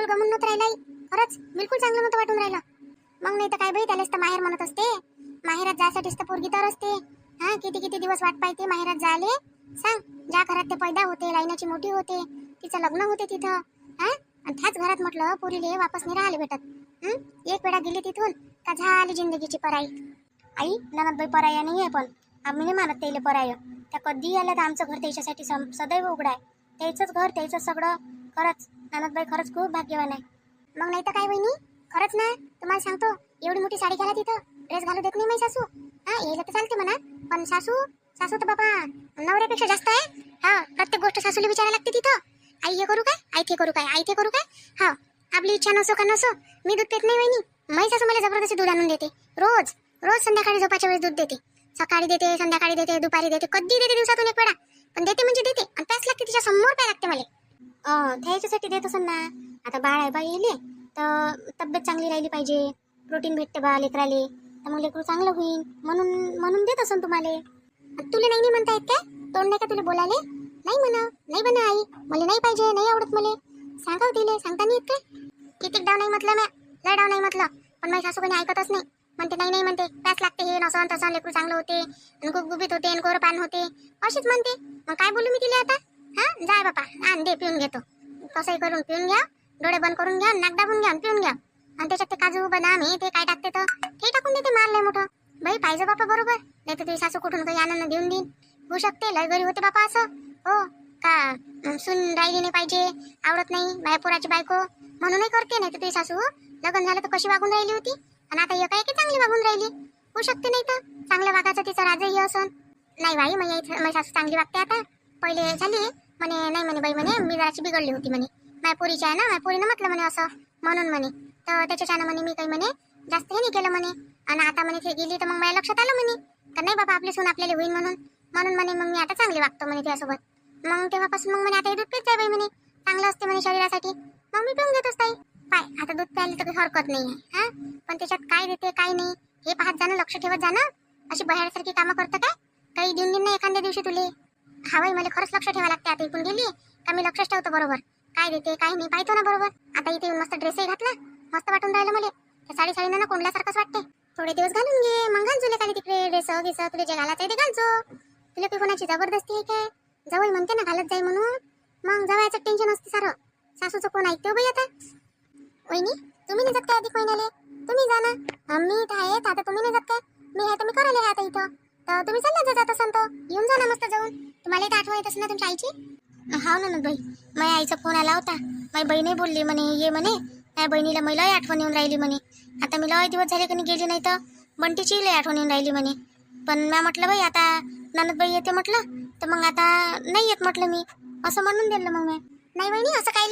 बिलकुल गमून नव्हतं राहिला आई. खरंच बिलकुल चांगलं नव्हतं वाटून राहिलं. मग नाही तर काय बाई, त्यालाच तर माहेर म्हणत असते. माहेरात जायसाठीच तर पोरगी तर असते. हा किती किती दिवस वाट पाहते माहेरात जायले. सांग, ज्या घरात ते पैदा होते, लाईनाची मोठी होते, तिचं लग्न होते तिथं. हा आणि त्याच घरात म्हटलं पोरीले वापस नाही राहिले भेटत. एक वेळा गेली तिथून का झाली जिंदगीची पराई. आई ननदबाई पराया नाही आहे, पण आम्ही नाही मानत त्याला पराय. त्या कधी आल्या तर आमचं घर त्याच्यासाठी सदैव उघडं आहे. त्याचंच घर, त्याचं सगळं. खरंच ननदबाई खरंच खूप भाग्यवान आहे. मग नाही तर काय वहिनी, खरंच ना. तुम्हाला सांगतो, एवढी मोठी साडी घाला तिथं, ड्रेस घालू देत नाही माझी सासू. हा यायला तर चालते म्हणा, पण सासू सासू तर बाबा नवऱ्यापेक्षा जास्त आहे. हा प्रत्येक गोष्ट सासूला विचारायला लागते तिथं. आई हे करू काय, आई ते करू काय, आई ते करू काय. हा आपली इच्छा नसो का नसो, मी दूध देत नाही वहिनी. माझी सासू मला जबरदस्ती दूध आणून देते. रोज रोज संध्याकाळी झोपाच्या वेळेस दूध देते. सकाळी देते, संध्याकाळी देते, दुपारी देते, कधी देते दिवसातून एक वेळा. पण देते म्हणजे देते, आणि प्यास लागते तिच्या समोर प्या लागते मला. त्याच्यासाठी देत असन ना. आता बाळ आहे बा येले, तर तब्येत चांगली राहिली पाहिजे, प्रोटीन भेटते बा लेकराले, तर मग लेकरू चांगलं होईल म्हणून म्हणून देत असन तुम्हाला. तुला नाही म्हणता येत काय? तोंड नाही का तुला बोलाले? नाही म्हणा, नाही म्हणा आई, मला नाही पाहिजे, नाही आवडत मला. सांगा तिले, सांगता नाही येत काय? किती डाव नाही म्हटलं म्या, लय डाव नाही म्हटलं, पण माझी सासू कोणी ऐकतच नाही. म्हणते नाही नाही म्हणते, प्यास लागते, हे नसन तसं, लेकरू चांगलं होते, आणि गुबगुबीत होते, आणि गोर पान होते, अशीच म्हणते. मग काय बोलू मी तिला आता? हा जाय बापा, आण दे, पिऊन घेतो. कसंही करून पिऊन घ्या, डोळे बंद करून घ्या, नाक दाबून घ्या, पिऊन घ्या. आणि त्याच्यात ते काजू बदाम हे ते काय टाकते तर ते टाकून देते. मारलंय मोठं बाई, पाहिजे बापा बरोबर. नाही तर तुझी सासू कुठून काही आनंद देऊन देईन. होऊ शकते लय घरी होते बापा असं. हो का सुन राहिली नाही पाहिजे, आवडत नाही बायपोराची बायको म्हणूनही करते. नाही तर तुझी सासू लग्न झालं तर कशी वागून राहिली होती, आणि आता एका चांगली वागून राहिली. होऊ शकते नाही तर चांगल्या वागायचं तिचं राजही असं. नाही बाई, माझी सासू चांगली वागते आता. पहिले झाली म्हणे नाही म्हणे बाई, म्हणे मी जराची बिघडली होती म्हणे, माझ्या पोरीची आहे ना, माझ्या पोरीनं म्हटलं म्हणे असं म्हणून म्हणे, तर त्याच्यानं म्हणे मी काही म्हणे जास्त हे नाही केलं म्हणे. आणि आता म्हणे ते गेली तर मग माझ्या लक्षात आलं म्हणे का नाही बाबा आपली सून आपल्याला होईल म्हणून म्हणून म्हणे मग मी आता चांगली वागतो म्हणे त्यासोबत. मग तेव्हापासून मग म्हणे आता हे दूध पीत जाय बाई म्हणे, चांगलं असते म्हणे शरीरासाठी. मग मी पिऊन घेत असते. पाय आता दूध प्यायला तर काही हरकत नाही आहे. हा पण त्याच्यात काय देते काय नाही हे पाहत जाणं, लक्ष ठेवत जाणं. अशी बाहेरसारखी कामं करतं काय? काही देऊन देईन ना एखाद्या दिवशी तुले. हा बाई मला खरंच लक्ष ठेवावं लागते. आता इकून गेली का मी लक्षच ठेवतो बरोबर, काय देते काय नाही पाहतो ना बरोबर. आता इथे येऊन मस्त ड्रेसही घातला, मस्त वाटून राहिलं मला. त्या साडीनं ना कोंडल्यासारखंच वाटते. थोडे दिवस घालून घे, मग घालजो लेकाले तिकडे ड्रेस गिस, तुला जे घालायचं ते घालजो. तुला काही कोणाची जबरदस्ती आहे काय? जवळ म्हणते ना घालत जाई म्हणून, मग जवळचं टेन्शन असते सारं. सासूचं कोण ऐकते बाई आता. वहिनी तुम्ही नाही जात काय अधिक महिन्याले? तुम्ही जा ना. मी तर आहेत आता, तुम्ही नाही जात काय? मी आहे तर मी करायला आहे आता इथं, तर तुम्ही चालला जात असाल तर येऊन जा ना मस्त जाऊन. तुम्हाला तर आठवण येत असेल ना तुमच्या आईची. हाव ना बाई, माझ्या आईचा फोन आला होता. माझी बहीणही बोलली म्हणे ये म्हणे, माझ्या बहिणीला मला आठवण येऊन राहिली म्हणे. आता मी लय दिवस झाले की गेली नाही, तर बंटीची लय आठवण येऊन राहिली म्हणे. पण मी म्हटलं बाई आता ननदबाई येते म्हटलं, तर मग आता नाही येत म्हटलं मी, असं म्हणून दिलं मग मी. नाही बहिणी असं काय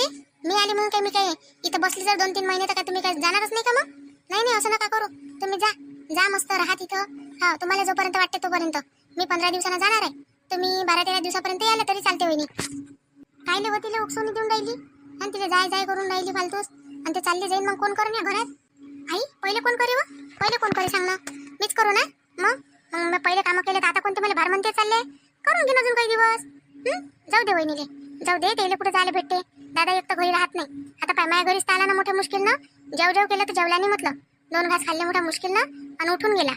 मी आली म्हणून काय मी काय इथं बसली जर 2-3 महिने तर काय तुम्ही काय जाणारच नाही का? मग नाही नाही असं नका करू. तुम्ही जा जा मस्त राहा तिथं. हा तुम्हाला जोपर्यंत वाटते तोपर्यंत. मी 15 दिवसांना जाणार आहे, तुम्ही 12-13 दिवसापर्यंत यायला तरी चालते वहिनी. काय लव तिला उकसवून देऊन राहिली आणि तिला जाय जाय करून राहिली फालतूस, आणि ते चालली जाईल मग कोण करून या घरात? आई पहिले कोण करे व? पहिले कोण करे सांग ना? मीच करू ना. मग मग मी पहिले कामं केले तर आता कोणते मला भार म्हणते चालले? करून घेईन अजून काही दिवस. जाऊ दे वहिनीले, जाऊ दे. त्याला कुठे जायला भेटते? दादा एक तर घरी राहत नाही. आता पाय माझ्या घरीच आला ना मोठ्या मुश्किल ना. जेव केलं तर जेवला नाही म्हटलं, 2 घास खाल्ले मोठ्या मुश्किल ना, आणि उठून गेला.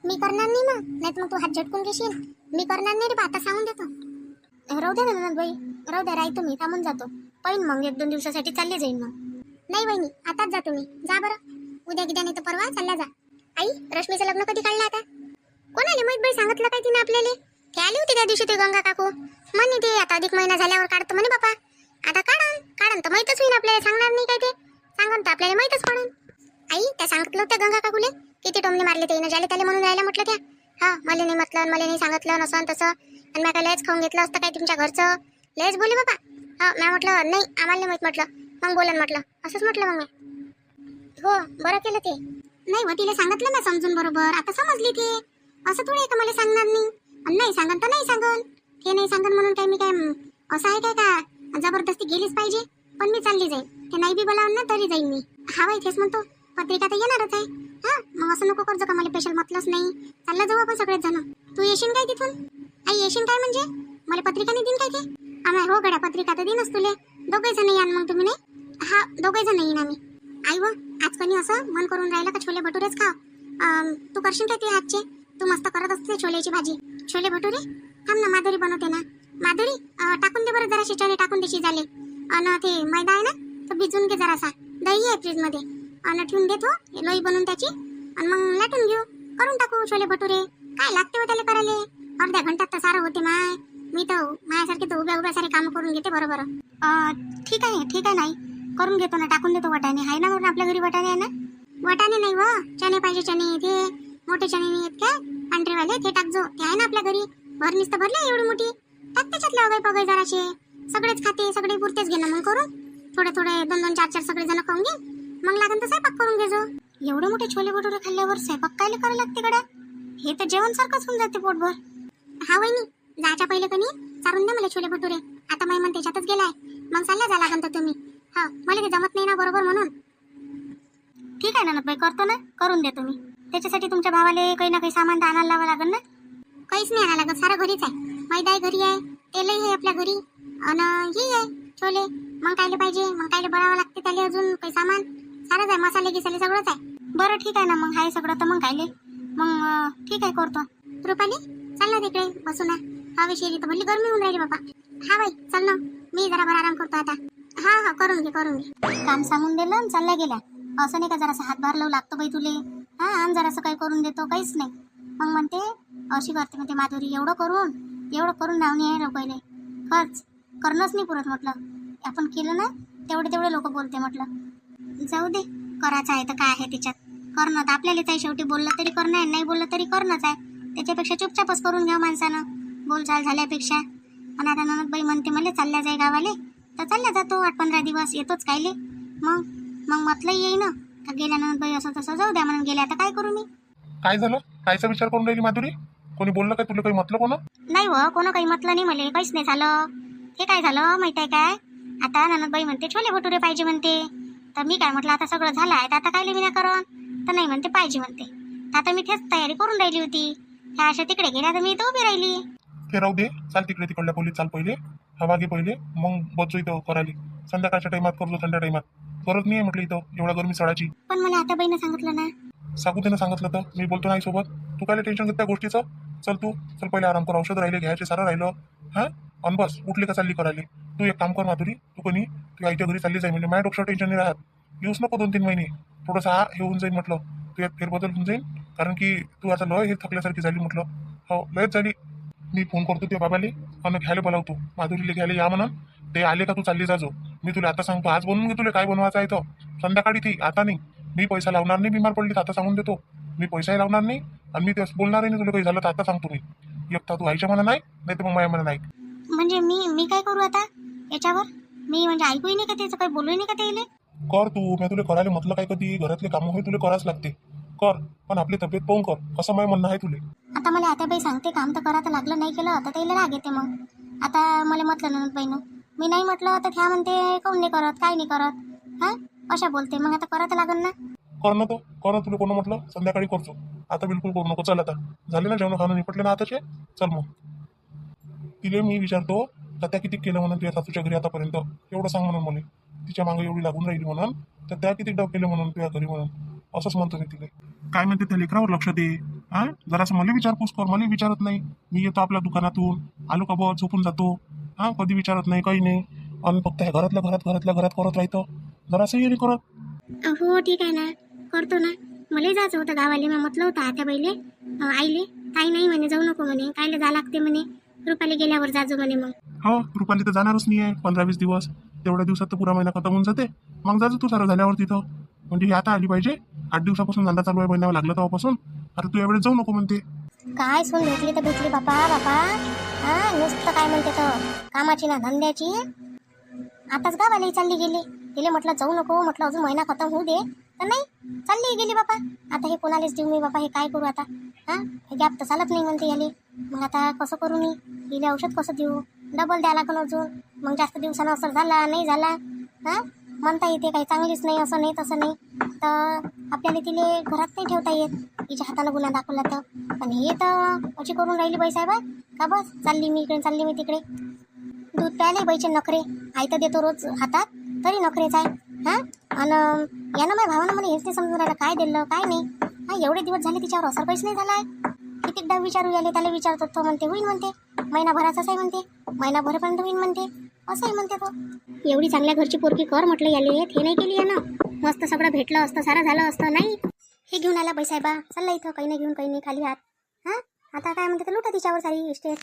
मी करणार नाही ना, नाही मग तू हात झटकून घेशील. मी करणार नाही रे बा, आता सांगून देतो. राहू द्या ना बाई, राहू द्या. राहतो मी, थांबून जातो. पण मग 1-2 दिवसासाठी चालले जाईन मग. नाही वहिनी आताच जा तुम्ही, जा बरं. उद्या गिद्या नाही तर परवा चालला जा. आई रश्मीचं लग्न कधी काढलं आता? कोणाले माहित बाई, सांगितलं काय तिने आपल्याला? ते आली होती त्या दिवशी ते गंगा काकू म्हणे ते आता अधिक महिना झाल्यावर काढतो म्हणे बापा. आता काढन तर माहितच होईल आपल्याला, सांगणार नाही काय ते? सांगन तर आपल्याला माहितच पडन. आई त्या सांगितलं होतं गंगा काकूले किती टोमने मारले ते झाले त्याला म्हणून राहायला म्हटलं त्या. हा मला नाही म्हटलं, मला नाही सांगितलं नसन तसं, आणि मी काय लयच खाऊन घेतलं असतं काय तुमच्या घरचं? लयच बोले बाबा. हा मी म्हटलं नाही आम्हाला नाही माहित म्हटलं, मग बोलन म्हटलं, असंच म्हटलं मग मी. हो बरं केलं ते. नाही मग तिला सांगितलं ना समजून बरोबर, आता समजली ते. असं थोडं आहे का मला सांगणार नाही, आणि नाही सांगन तर नाही सांगन. ते नाही सांगन म्हणून काय मी काय असं आहे काय का जबरदस्ती गेलीच पाहिजे? पण मी चालली जाईल, ते नाही बी बोलावून ना तरी जाईन मी. हा बाई तेच म्हणतो, पत्रिका तर येणारच आहे. हा मग असं नको करजो का मला स्पेशल म्हटलंच नाही. चालला जाऊ आपण सगळेच जण. तू येशील काय तिथून? आई येशील काय म्हणजे मला पत्रिका नाही देईन काय ते? आम्हाला हो गड्या पत्रिका तर देईनच तुले. दोघे जण यान मग तुम्ही. नाही हा दोघे जण येईन आम्ही. आई व आज कणी असं मन करून राहिलं का छोले भटुरेच खाव. तू करशील काय ते हातचे? तू मस्त करत असते छोलेची भाजी. छोले भटुरे थांब ना, माधुरी बनवते ना. माधुरी टाकून दे बरं जराशे चणे, टाकून देशी झाले. आणि ते मैदा आहे ना तर भिजून घे जरासा. दही आहे फ्रीज मध्ये आणि ठेवून देतो लोई बनवून त्याची. आणि मग लाटून घेऊ, करून टाकू छोले भटुरे. काय लागते हो त्याला करायला? अर्ध्या घंट्यात तर सारं होते माय. मी तर माझ्यासारखे तर उभ्या उभ्या सारे काम करून घेते बरोबर. ठीक आहे नाही करून घेतो ना, टाकून देतो. वाटाणे आहे ना म्हणून आपल्या घरी, वाटाणे आहे ना. वाटाणे नाही व चणे पाहिजे, चणे ते मोठे चणे नाही आहेत काय पांढरेवाले, ते टाकजो. ते आहे ना आपल्या घरी. भरणीच तर भरली एवढी मोठी. टाक त्याच्यातले अगय पगय जराशे. सगळेच खाते, सगळे पुरतेच घे ना मग करून. थोडे थोडे 2-2, 4-4 सगळे जण खाऊन घे. मग लागन तर स्वयंपाक करून घे जो. एवढे मोठे छोले भटुरे खाल्ल्यावर स्वयंपाक कायले करायला लागते गड्या? हे तर जेवण सारखंच होऊन जाते पोटभर. हा वहिनी जायच्या पहिले कणी चारून दे मला छोले भटुरे. आता मी मन त्याच्यातच गेलाय, मग चालल्या जा लागन तर तुम्ही. हा मला ते जमत नाही ना बरोबर म्हणून. ठीक आहे ना बाई, करतो ना, करून देतो मी. त्याच्यासाठी तुमच्या भावाला काही ना काही सामान तर आणायला लावा लागेल ना. काहीच नाही आणायला लागत, सारं घरीच आहे. मैदाही घरी आहे, तेलही आहे आपल्या घरी, आणि ही आहे छोले. मग कायले पाहिजे, मग कायले बळावं लागते त्याला अजून काही सामान. सारंच आहे, मसाले गिसाले सगळंच आहे. बरं ठीक आहे ना, मग आहे सगळं तर मग कायले. मग ठीक आहे करतो. रुपाली चल ना तिकडे बसू ना. हवेशीर तर भरली गरमी होऊन राहिली बाबा. हा बाई चल ना, मी जरा बरं आराम करतो आता. हा करून घे. काम सांगून दिलं आणि चालल्या गेल्या. असं नाही का जरासा हातभार लावू लागतो बाई तुले. हा आम जरासं काही करून देतो, काहीच नाही. मग म्हणते अशी करते म्हणते माधुरी, एवढं करून नावणी आहे पहिले. खर्च करणंच नाही पुरत म्हटलं. आपण केलं ना तेवढे लोक बोलते म्हटलं. जाऊ दे, करायचं आहे तर काय आहे त्याच्यात. करणं तर आपल्यालाच आहे शेवटी. बोललं तरी करणं आहे, नाही बोललं तरी करणंच आहे. त्याच्यापेक्षा चुपचापच करून घ्या माणसानं, बोलचाल झाल्यापेक्षा. आणि आता ननदबाई म्हणते मला चालल्या जाय गावाले, तर चालल्या जातो. 8-15 दिवस येतोच कायले. मग म्हटलं येई ना का गेल्या ननदबाई असं तसं जाऊ द्या म्हणून गेल्या. आता काय करू मी? काय झालं? कायचा विचार करून राहिली माधुरी? कोणी बोललं काय तुला? काही म्हटलं कोण? नाही व कोण काही म्हटलं नाही मला, काहीच नाही झालं. हे काय झालं माहित आहे काय, आता ननदबाई म्हणते छोले भटुरे पाहिजे म्हणते. तर मी काय म्हटलं आता सगळं झालं आहे तर आता कायले मी ना करण. तर नाही म्हणते पाहिजे म्हणते. आता मी तेच तयारी करून राहिली होती. ह्या अशा तिकडे गेल्या तर मी इथं उभी राहिली. ते राहू दे, चाल तिकडे तिकडल्या खोलीत चाल पहिले. हवा घे पहिले, मग बसू इथं करायला. संध्याकाळच्या टाइमात करतो, थंड्या टाइमात करत नाही म्हटलं इथं एवढ्या गरमी सडाची. पण मला आता बाईनं सांगितलं ना. सांगू दे ना, सांगितलं तर मी बोलतो नाही सोबत. तू काय टेन्शन घेत त्या गोष्टीचं? चल पहिले आराम कर. औषध राहिले घ्यायचे, सारं राहिलं. हा आणि बस उठली का चालली करायला. तू एक काम कर माधुरी, तू कोणी तू आईच्या घरी चालली जाईल म्हणजे माझ्या डोक्यावर टेन्शन नाही राहत. येऊच नको 2-3 महिने. थोडंसं हे होऊन जाईल म्हटलं, तू एक फेरबदल होऊन जाईल. कारण की तू आता लय हे थकल्यासारखी झाली म्हटलं. हो लयच झाली. मी फोन करतो त्या बाबाले आणि घ्यायला बोलावतो. माधुरीला घ्यायला या म्हणून. ते आले का तू चालली जाजो. मी तुला आता सांगतो, आज बनवून घे तुला काय बनवायचं आहे तर. संध्याकाळी ती आता नाही. मी पैसा लावणार नाही, बिमार पडली तर आता सांगून देतो. मी पैसाही लावणार नाही आणि मी तेच बोलणार नाही तुला काही झालं तर. आता सांगतो मी. एकटा तू आईच्या मना नाही तर मग माझ्या मना नाही. म्हणजे मी काय करू आता याच्यावर? मी म्हणजे ऐकूही नाही का त्याचं, काही बोलूही नाही का त्याला? कर तू. मी तुला करायला म्हटलं काय, कधी घरातले कामं होय तुला करायच लागते. कर, पण आपली तब्येत पाहून कर, असं माझं म्हणणं आहे तुले. आता मला आता बाई सांगते काम तर करा, तर लागलं नाही केलं तर त्याला राग येते. मग आता मला म्हटलं ना बाईनं, मी नाही म्हटलं तर त्या म्हणते काऊन नाही करत, काय नाही करत. हा अशा बोलते. मग आता करा तर लागल ना. कर ना तुला कोण म्हटलं संध्याकाळी करतो. आता बिलकुल करू नको. चल आता झाले ना जेवण खाणं निपटले ना आताचे. चल मग तिले मी विचारतो तर त्या किती केलं म्हणून तुझ्या सासूच्या घरी आतापर्यंत, एवढं सांग म्हणून मला. तिच्या मागे एवढी लागून राहिली म्हणून, तर त्या किती डाव केले म्हणून तुझ्या घरी म्हणून, असंच म्हणतो मी तिला. काय म्हणते त्या लेकरावर लक्ष दे. हा जरासं मला विचारपूस कर. मला विचारत नाही. मी येतो आपल्या दुकानातून, आलो का बस झोपून जातो. हा कधी विचारत नाही, काही नाही. आणि फक्त ह्या घरातल्या घरात करत राहतो. जरासं ये करत. हो ठीक आहे ना, करतो ना. मला जायचं होतं गावाले. मी म्हटलं होतं आता बाईले आईले, काही नाही म्हणे जाऊ नको म्हणे, कायले जा लागते म्हणे. रुपाली गेल्यावर जाजो म्हणे. मग हो रुपाली तर जाणारच नाही आहे 15-20 दिवस. तेवढ्या दिवसात तर पुरा महिना खतम होऊन जाते. मग जायचं तू सारं झाल्यावर तिथं. म्हणजे ही आता आली पाहिजे. 8 दिवसापासून धंदा चालू आहे, महिन्यावर लागला तेव्हापासून. आता तू यावेळेस जाऊ नको म्हणते. काय सून भेटली तर भेटली बापा. हा नुसतं काय म्हणते तर कामाची ना धंद्याची. आताच गावाला चालली गेली. तिला म्हटलं जाऊ नको, म्हटलं अजून महिना खतम होऊ दे, तर नाही चालली गेली बापा. आता हे कोणालाच देऊ मी बापा, हे काय करू आता. हा हे गॅप तर चालत नाही म्हणते याले. मग आता कसं करू मी? हिला औषध कसं देऊ? डबल द्यायला लागून अजून. मग जास्त दिवसानं असं झाला नाही झाला, हा म्हणता येते काही चांगलीच नाही, असं नाही तसं नाही, तर आपल्याला तिले घरात नाही ठेवता येत. तिच्या हातानं गुन्हा दाखवला तर. पण हे तर अशी करून राहिली बाई साहेबा का बस चालली मी इकडे, चालली मी तिकडे. दूध प्यायला बाईचे नखरे. आई तर देतो रोज हातात, तरी नखरेच आहे. हा आणि यानं माझ्या भावानं मला हेच नाही समजून राहिलं काय दिलं काय नाही. हा एवढे दिवस झाले तिच्यावर असर काहीच नाही झालाय. कितीकदा विचारू याले त्याला विचारतो तो म्हणते होईन म्हणते, महिनाभराचाच आहे म्हणते, महिनाभरापर्यंत होईन म्हणते, असंही म्हणते तो. एवढी चांगल्या घरची पोरगी कर म्हटलं याले, हे नाही केली यानं. मस्त सगळं भेटलं असतं, सारं झालं असतं. नाही हे घेऊन आला बाईसाहेबा, चालला इथं काही नाही घेऊन काही नाही खाली हात. हा आता काय म्हणते तर लुटा तिच्यावर सारी इस्टेट.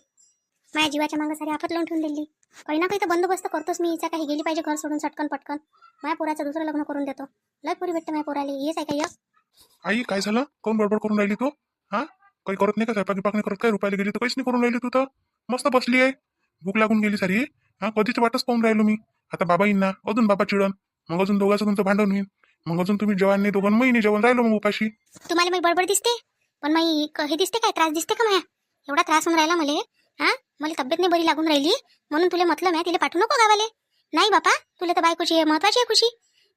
माझ्या जीवाच्या मागं सारी आफत लावून ठेवून दिली. काही ना काही तर बंदोबस्त करतोच मी हिचा. काही गेली पाहिजे घर सोडून सटकन पटकन. माझ्या पोराचं दुसरं लग्न करून देतो. लय पोरी भेटते माझ्या पोराले. हेच आहे का? आई काय झालं, कोण बडबड करून राहिली तू? हा काही करत नाही का, स्वयंपाक नाही करत काय? रुपायला गेली तर काहीच नाही करून राहिली तू तर. मस्त बसली आहे, भूक लागून गेली सारी. हा कधीच वाटच पाहून राहिलो मी. आता बाबा येईन ना, अजून बाबा चिडन, मग अजून दोघांचं तुमचं भांडण होईल. मग अजून तुम्ही जेवण नाही, दोघांना महिने जेवण राहिलो मग उपाशी. तुम्हाला मी बडबड दिसते, पण मी हे दिसते काय, त्रास दिसते का माया? एवढा त्रास होऊन राहिला मला. हा मला तब्येत नाही बरी लागून राहिली म्हणून तुला म्हटलं मी तिला पाठवू नको गावाले. नाही बापा, तुला तर बायकोची महत्वाची आहे खुशी.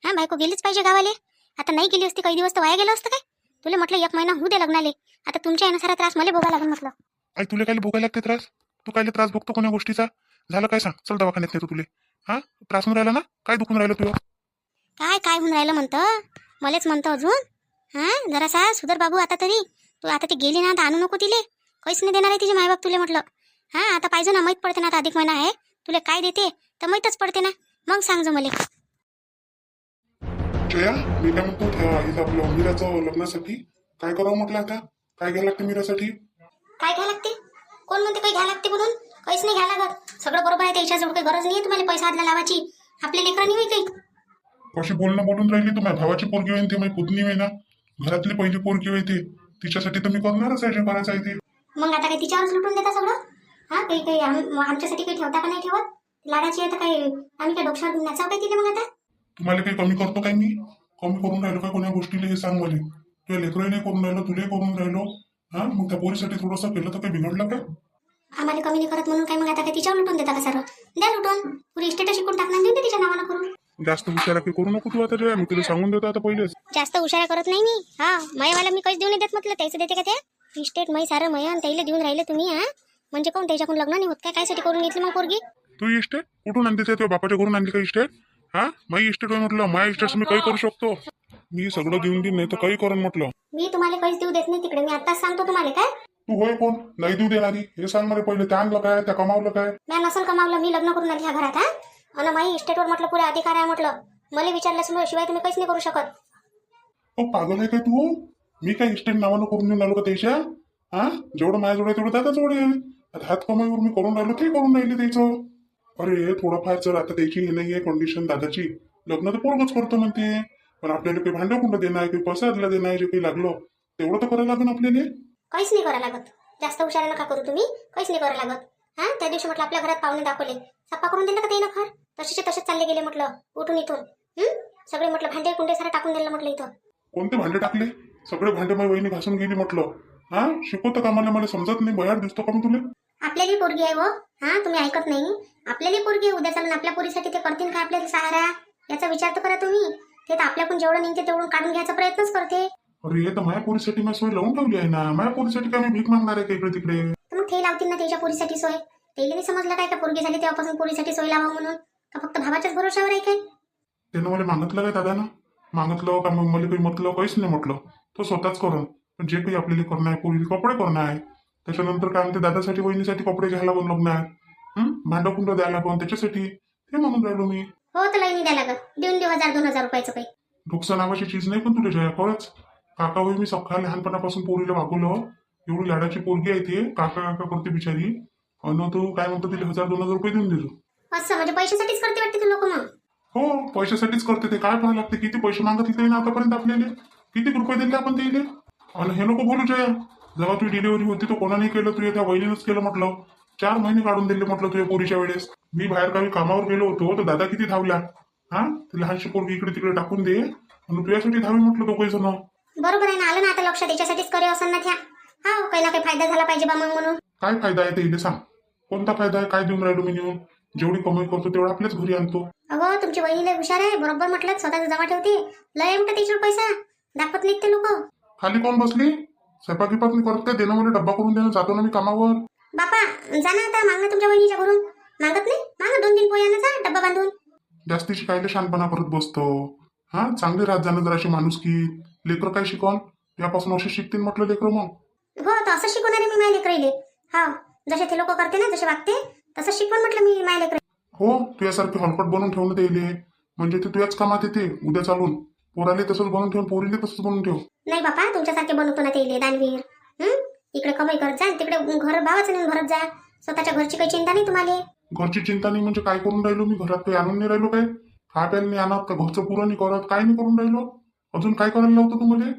हा बायको गेलीच पाहिजे गावाले. आता नाही गेली असती काही दिवस तर वाया गेलं असतं काय? तुला म्हटलं 1 महिना होऊ दे लग्नाले. आता तुमच्या येणं सारा त्रास मला भोगा लागेल म्हटलं. आई तुला काय भोगायला लागते त्रास? तू काय त्रास भोगतो कोण्या गोष्टीचा? झालं काय सांग, चल दवाखान्यात नेतो तुले. हा त्रास होऊन राहिला ना, काय दुखून राहिलं तुला? काय काय होऊन राहिलं म्हणतं, मलाच म्हणतं अजून. हा जरासा सुधर बाबू आता तरी. तू आता ती गेली ना, आता आणू नको तिले. काहीच नाही देणार आहे तिचे मायबाप तुले म्हटलं. हा आता पाहिजे ना, माहीत पडते ना, आता अधिक महिना आहे. तुला काय देते तर माहीतच पडते ना. मग सांग जो मला. जया, मी काय म्हणतो, इथं आपलं मीराचं लग्नासाठी काय करावं म्हटलं आता? काय घ्यायला लागते मीरासाठी? काय घ्या लागते? कोण म्हणते काही घ्या लागते म्हणून? काहीच नाही घ्या लागत. सगळं बरोबर आहे, त्याच्याजवळ काही गरज नाही तुम्हाला पैसा हातला लावायची. आपल्या लेकरांनी होई काही. कशी बोलणं बोलून राहिली तू? माझ्या भावाची पोरगी होईन ती, माझी पुतणी होईन ना, घरातली पहिली पोरगी होई ती. तिच्यासाठी तर मी करणारच आहे जे करायचं आहे ते. मग आता काही तिच्यावरच लुटून देता सगळं? हा काही काही आमच्यासाठी काही ठेवता का नाही ठेवत? लाडाची आहे तर काही आम्ही काय डोक्यावर घेऊन नाचाव काय तिथे मग आता? तुम्हाला काही कमी करतो काय मी? कमी करून राहिलो काय कोण्या गोष्टीला हे सांग मला. तुला लेकरही नाही करून राहिलो, तुलाही करून राहिलो. हा मग त्या पोरीसाठी थोडंसं केलं तर काही बिघडलं काय? आम्हाला कमी नाही करत म्हणून काय मग आता काय तिच्यावर लुटून देता का सर्व? द्या लुटून. पुरी इस्टेट शिकून टाकणार देऊन दे तिच्या नावानं करून. जास्त हुशारा काही करू नको तू आता जया, मी तुला सांगून देतो आता पहिलेच. जास्त हुशारा करत नाही मी. हा मायावाला मी काहीच देऊ नाही देत म्हटलं. त्याचं देते का ते? इस्टेट मै सारं मय आणि त्याला देऊन राहिले तुम्ही. हा म्हणजे कोण त्याच्याकडून लग्न नाही होत काय? कायसाठी करून घेतली मग पोरगी? तू इस्टेट कुठून आणते? तुझ्या बापाच्या घरून आणली का इस्टेट? हा माझी इस्टेट होय म्हटलं. माझ्या इस्टेट मी काही करू शकतो. मी सगळं देऊन देईन, नाही तर काही करून म्हटलं. मी तुम्हाला काहीच देऊ देत नाही तिकडे. मी आताच सांगतो तुम्हाला. काय तू होय कोण नाही देऊ देणारी हे सांग मला पहिले. त्या आणलं काय, त्या कमावलं काय? मी नसल कमावलं. मी लग्न करून आली ह्या घरात. हा आणि माझी इस्टेटवर म्हटलं पुरे अधिकार आहे म्हटलं. मला विचारल्याशिवाय तुम्ही काहीच नाही करू शकत. हो पागल आहे काय तू? मी काय इस्टेट नावानं करून देऊन आलो का त्याच्या? हा जेवढं माझ्याजवळ आहे तेवढं दादाजवळ आहे. आता हात कमाईवर मी करून राहिलो, ते करून राहिले त्याचं. अरे थोडंफार जर आता त्याची हे नाही आहे कंडिशन दादाची, लग्न तर पोरगच करतो म्हणते, पण आपल्याला काही भांडं कुंड देणं आहे, काही पैसा दिला देणं आहे, जे काही लागलं तेवढं तर करायला लागेल आपल्याला. काहीच नाही करायला लागत. जास्त हुशार नका करू तुम्ही. काहीच नाही करायला लागत. हा त्या दिवशी म्हटलं आपल्या घरात पाहुणे दाखवले, सप्पा करून दिलं का ते ना खर तसेचे तसेच चालले गेले म्हटलं उठून इथून. सगळे म्हटलं भांडे कुंडे सारा टाकून दिलं म्हटलं इथं. कोणते भांडे टाकले? सगळे भांडे माझी वहिनी घासून गेली म्हटलं. हा शिकवतं का मला समजत नाही. बयार दिसतो का मी तुला? आपल्याला पोरगी आहे व. हा तुम्ही ऐकत नाही. आपल्याला पोरगी आहे. उद्या चालून आपल्या पोरीसाठी ते करतील का आपल्याला सहारा? याचा विचार तर करा तुम्ही. ते तर आपल्याकडून जेवढं निघते तेवढून काढून घ्यायचा प्रयत्नच करते. अरे हे तर माझ्या पोरीसाठी मी सोय लावून ठेवली आहे ना. माझ्या पोरीसाठी काय मी भीक मागणार आहे का इकडे तिकडे? तर मग ते लावतील ना त्याच्या पोरीसाठी सोय. तेला नाही समजलं काय का पोरगी झाली तेव्हापासून पोरीसाठी सोय लावा म्हणून? का फक्त भावाच्याच भरोशावर आहे काय? त्यानं मला मागितलं काय दादानं? मागितलं का मग मला काही म्हटलं? काहीच नाही म्हटलं. तो स्वतःच करून. पण जे काही आपल्याला करणं आहे, पोरीला कपडे करणं आहे, त्याच्यानंतर काय म्हणते दादासाठी वहिनीसाठी कपडे घ्यायला पण लग्न आहे, भांडं कुंड द्यायला पण त्याच्यासाठी ते म्हणून राहिलो मी. हो तर लई नाही द्या लागत. देऊन देऊ 1000-2000 रुपयाचं काही. ढोकसा नावाची चीज नाही पण तुला जया खरंच. काका होई मी सख्खा लहानपणापासून पोरीला वागवलं. एवढी लाडाची पोरगी आहे ती. काका काका करते बिचारी. अन तू काय म्हणतो तिला 1000-2000 रुपये देऊन दिलो. असं म्हणजे पैशासाठीच करते वाटते तू लोक मग? हो पैशासाठीच करते ते. काय पाहायला लागते किती पैसे मागत ना आतापर्यंत आपल्याला? किती रुपये दिले आपण ते? आणि हे नको बोलू जया. जेव्हा तुझी डिलिव्हरी होती तो कोणाने केलं? तुझ्या त्या वहिनीनंच केलं म्हटलं. 4 महिने काढून दिले म्हटलं तुझ्या पोरीच्या वेळेस. मी बाहेर गावी कामावर गेलो होतो तर दादा किती धावला. हा ती लहानशी पोरगी इकडे तिकडे टाकून दे आणि तुझ्यासाठी धावे म्हटलं तो काही जण. बरोबर आहे ना. आलं ना आता लक्षात. त्याच्यासाठीच करे असं ना त्या. हा काही ना काही फायदा झाला पाहिजे बा मग म्हणून. काय फायदा आहे ते सांग? कोणता फायदा आहे? काय देऊन राहिलो मी नेऊन? जेवढी कमाई करतो तेवढं आपल्याच घरी आणतो. अगो तुमची वहिनी लय हुशार आहे. बरोबर म्हटलं स्वतःचा जमा ठेवते. लय म्हणतात त्याच्यावर पैसा दाखवत नाहीत ते लोक. खाली कोण बसली? स्वयंपाक गिपाक मी करत काय? देणं मला डब्बा करून देणं, जातो ना मी कामावर. बापा जा ना आता. मागणं तुमच्या वहिनीच्या घरून. मागत नाही? मागं 2 दिन पोयानं जा डब्बा बांधून. जास्तीची कायले शानपणा करत बसतो. हा, चांगले राहत जाणं जराशी माणुसकी. लेकरं काय शिकवण, यापासून असे शिकतील म्हटलं लेकरं मग. हो तर असं शिकवणारे मी माय लेकराईले. हा, जसे ते लोक करते ना, जसे वागते तसं शिकवण म्हटलं मी माय लेकराईले. हो, तुझ्यासारखे हलकट बनवून ठेवणं त्याले, म्हणजे ते तुझ्याच कामात येते उद्या चालून. पोराले तसंच बनवून ठेव, पोरीले तसंच बनवून ठेव. नाही बापा, तुमच्यासारखे बनवतो ना ते दानवीर. इकडे कमाई करत जा, तिकडे घर भावाचं नेऊन भरत जा. स्वतःच्या घरची काही चिंता नाही तुम्हाला. घरची चिंता नाही म्हणजे काय करून राहिलो मी? घरात काही आणून नाही राहिलो काय? खा प्यायला नाही आणत का? घरचं पुरं नाही करत, काय नाही करून राहिलो? अजून काय करायला लावतं तुम्हाला?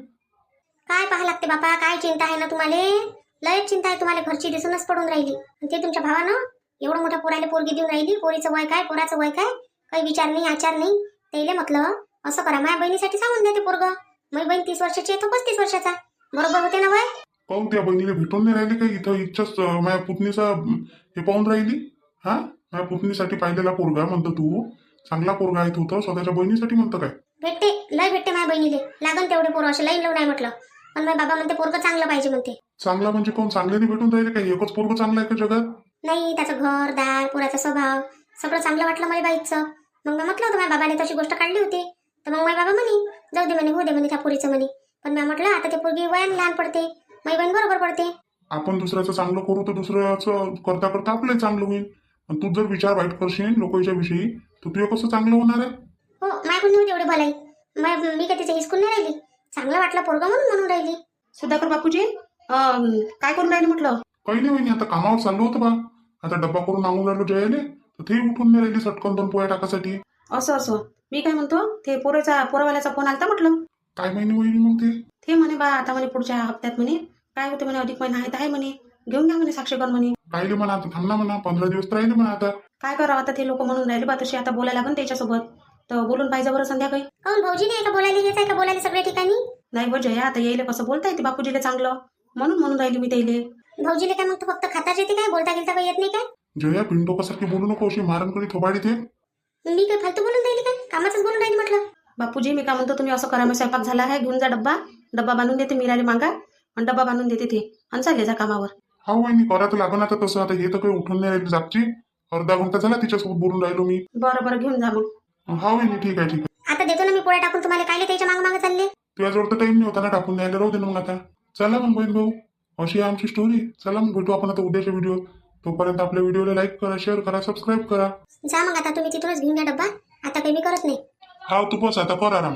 काय पाहा लागते बापा, काय चिंता आहे ना तुम्हाला? लयच चिंता आहे तुम्हाला, घरची दिसूनच पडून राहिली. आणि ते तुमच्या भावानं एवढं मोठ्या पोराला पोरगी देऊन राहिली. पोरीचं वय काय, पोराचं वय काय, काही विचार नाही, आचार नाही. त्याला म्हटलं असं करा, माझ्या बहिणीसाठी सांगून द्या ते पोरग. माझी बहीण 30 वर्षाची आहे, तो 35 वर्षाचा. बरोबर होते ना वय? पाहून त्या बहिणीला भेटून नाही राहिले काय इथं? इच्छाच माझ्या पुतणीचा हे पाहून राहिली. हा, माझ्या पुतणीसाठी पाहिलेला पोरगा म्हणतो तू. चांगला पोरगा आहे तो, तर स्वतःच्या बहिणीसाठी म्हणतो काय? भेटते, लय भेटते माझ्या बहिणीले. लागन तेवढे पोरं, असे लाईन लावून आहे म्हटलं. पण माझे बाबा म्हणते पोरग चांगलं पाहिजे म्हणते. चांगला म्हणजे कोण? चांगले नाही भेटून राहिले काय? एकच पोरग चांगला आहे का जगात? नाही, त्याचं घर दार, पोराचा स्वभाव सगळं चांगलं वाटलं मला बाईचं. मग मी म्हटलं होतं माझ्या बाबाने तशी गोष्ट काढली होती. तर मग माझ्या बाबा म्हणे जाऊ दे म्हणे, हो दे म्हणे त्या पोरीचं म्हणे. पण मी म्हटलं आता ते पोरगी वयाने लहान पडते, माझी बहीण बरोबर पडते. आपण दुसऱ्याचं चांगलं करू तर दुसऱ्याचं करता करता आपलंही चांगलं होईल. आणि तू जर विचार वाईट करशील लोकांच्या विषयी तर तुझं कसं चांगलं होणार आहे? हो, माझ्याकडून होती एवढी भलाई. मी काय तिचं हिसकून नाही राहिली. चांगलं वाटलं पोरगा म्हणून राहिली. सुधाकर बापूजी, काय करून राहिले म्हटलं? काही नाही वहिनी, आता कामावर चाललो होतं बा. आता डब्बा करून मागून राहिलो जयाले, तर ते उठून नाही राहिली सटकन 2 पोळ्या टाकासाठी. असं मी काय म्हणतो, ते पोरावाल्याचा फोन आलता म्हटलं. काय महिने वहिनी मग ते म्हणे बा आता म्हणे पुढच्या हप्त्यात म्हणे काय होते म्हणे, अधिक महिना आहे म्हणे, घेऊन घ्या म्हणे साक्षीकर म्हणे. राहिले म्हणा, आता थांब ना म्हणा, 15 दिवस तर राहिले म्हणा. आता काय करावं, आता ते लोक म्हणून राहिले बा तशी. आता बोलायला लागन त्याच्यासोबत, तर बोलून पाहिजे बरं संध्याकाळी. काऊन भाऊजी नाही का बोलायला, हेच आहे का बोलायला सगळ्या ठिकाणी? नाही बो जया, आता येईल कसं बोलता येते बापूजीला चांगलं, म्हणून राहिली मी त्याइले. भाऊजीला काय मग तू फक्त खाताच येते काय, बोलता गेलता काही येत नाही काय? जया पिंडोकासारखी बोलू नको, अशी मारणकडी थोबाडी ते. मी काय फालतू बोलून राहिली काय? कामाचंच बोलून राहिली म्हटलं. बापूजी मी काय म्हणतो, तुम्ही असं करा, मी स्वयंपाक झाला आहे, घेऊन जा डब्बा बांधून देते, मीराले मागा आणि डब्बा बांधून देते ते, आणि चालले जा कामावर. हा वहिनी, करा तर लागण आता तसं. आता हे तर काही उठून नाही राहिली जागची. अर्धा घंटा झाला तिच्यासोबत बोलून राहिलो मी. बरं घेऊन जा मग. हा वहिनी, ठीक आहे. आता देतो ना मी पोळ्या टाकून तुम्हाला. कायले त्याच्या मागे चालले? तुझ्याजवळ तर टाइम नाही होता ना टाकून द्यायला. राहू दे ना मग आता. चला मग बहीण भाऊ, अशी आहे आमची स्टोरी. चला मग भेटू आपण आता उद्याच्या व्हिडिओ. तोपर्यंत आपल्या व्हिडिओला लाईक करा, शेअर करा, सबस्क्राईब करा. जा मग आता तुम्ही तिथूनच घेऊन घ्या डब्बा. आता काही मी करत नाही. हा, तू बस आता, कर आराम.